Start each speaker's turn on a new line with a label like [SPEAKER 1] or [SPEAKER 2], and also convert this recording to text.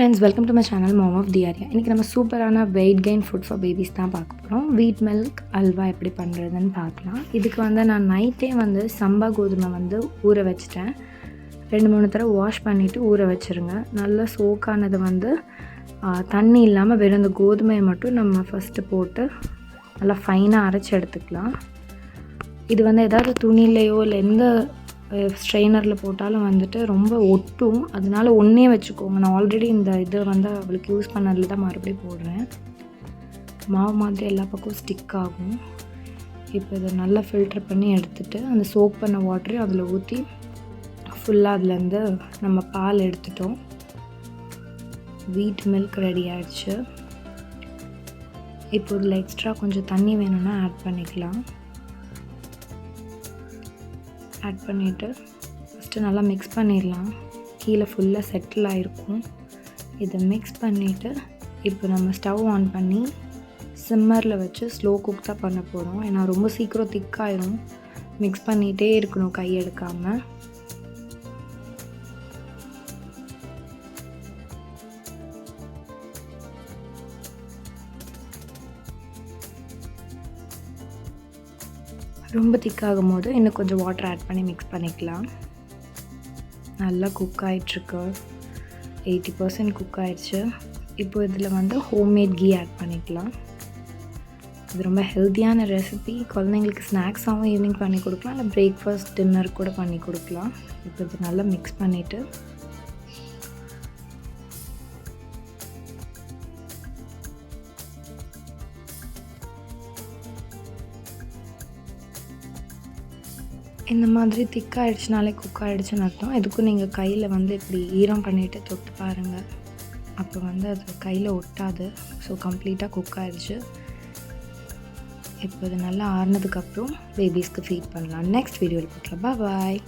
[SPEAKER 1] Friends, welcome to my channel mom of the Aariya. இன்றைக்கி நம்ம சூப்பரான weight gain food for babies தான் பார்க்க போகிறோம். வீட் மில்க் அல்வா எப்படி பண்ணுறதுன்னு பார்க்கலாம். இதுக்கு நான் நைட்டே சம்பா கோதுமை ஊற வச்சுட்டேன். 2-3 தடவை வாஷ் பண்ணிவிட்டு ஊற வச்சுருங்க. நல்லா சோக்கானது தண்ணி இல்லாமல் வெறும் இந்த கோதுமையை மட்டும் நம்ம ஃபஸ்ட்டு போட்டு நல்லா ஃபைனாக அரைச்சி எடுத்துக்கலாம். இது ஏதாவது துணிலையோ இல்லை எந்த ஸ்ட்ரெயினரில் போட்டாலும் ரொம்ப ஒட்டும். அதனால ஒன்றே வச்சுக்கோங்க. நான் ஆல்ரெடி இந்த இது அவளுக்கு யூஸ் பண்ணதில் தான் மறுபடியும் போடுறேன். மாவு மாதிரி எல்லா பக்கமும் ஸ்டிக் ஆகும். இப்போ இதை நல்லா ஃபில்டர் பண்ணி எடுத்துகிட்டு அந்த சோக் பண்ண வாட்டரையும் அதில் ஊற்றி ஃபுல்லாக அதுலேருந்து நம்ம பால் எடுத்துட்டோம். வீட் மில்க் ரெடி ஆகிடுச்சு. இப்போ இதில் எக்ஸ்ட்ரா கொஞ்சம் தண்ணி வேணும்னா ஆட் பண்ணிக்கலாம். ஆட் பண்ணிவிட்டு ஃபஸ்ட்டு நல்லா மிக்ஸ் பண்ணிடலாம். கீழே ஃபுல்லாக செட்டில் ஆகிருக்கும். இதை மிக்ஸ் பண்ணிவிட்டு இப்போ நம்ம ஸ்டவ் ஆன் பண்ணி சிம்மரில் வச்சு ஸ்லோ குக் தான் பண்ண போகிறோம். ஏன்னா ரொம்ப சீக்கிரம் திக்காயிரும். மிக்ஸ் பண்ணிகிட்டே இருக்கணும் கை எடுக்காமல். ரொம்ப திக்காகும் போது இன்னும் கொஞ்சம் வாட்டர் ஆட் பண்ணி மிக்ஸ் பண்ணிக்கலாம். நல்லா குக் ஆகிட்ருக்கு. 80% குக் ஆகிடுச்சு. இப்போ இதில் ஹோம்மேட் கீ ஆட் பண்ணிக்கலாம். இது ரொம்ப ஹெல்த்தியான ரெசிபி. குழந்தைங்களுக்கு ஸ்நாக்ஸாகவும் ஈவினிங் பண்ணி கொடுக்கலாம், இல்லை பிரேக்ஃபாஸ்ட் டின்னர் கூட பண்ணி கொடுக்கலாம். இப்போ இது நல்லா மிக்ஸ் பண்ணிவிட்டு இந்த மாதிரி திக்காகிடுச்சுனாலே குக் ஆகிடுச்சுன்னு அர்த்தம். எதுக்கும் நீங்கள் கையில் இப்படி ஈரம் பண்ணிவிட்டு தொட்டு பாருங்கள். அப்போ அது கையில் ஒட்டாது. ஸோ கம்ப்ளீட்டாக குக் ஆகிடுச்சு. இப்போ இது நல்லா ஆறுனதுக்கப்புறம் பேபிஸ்க்கு ஃபீட் பண்ணலாம். நெக்ஸ்ட் வீடியோவில் பார்க்கலாம். பாய்.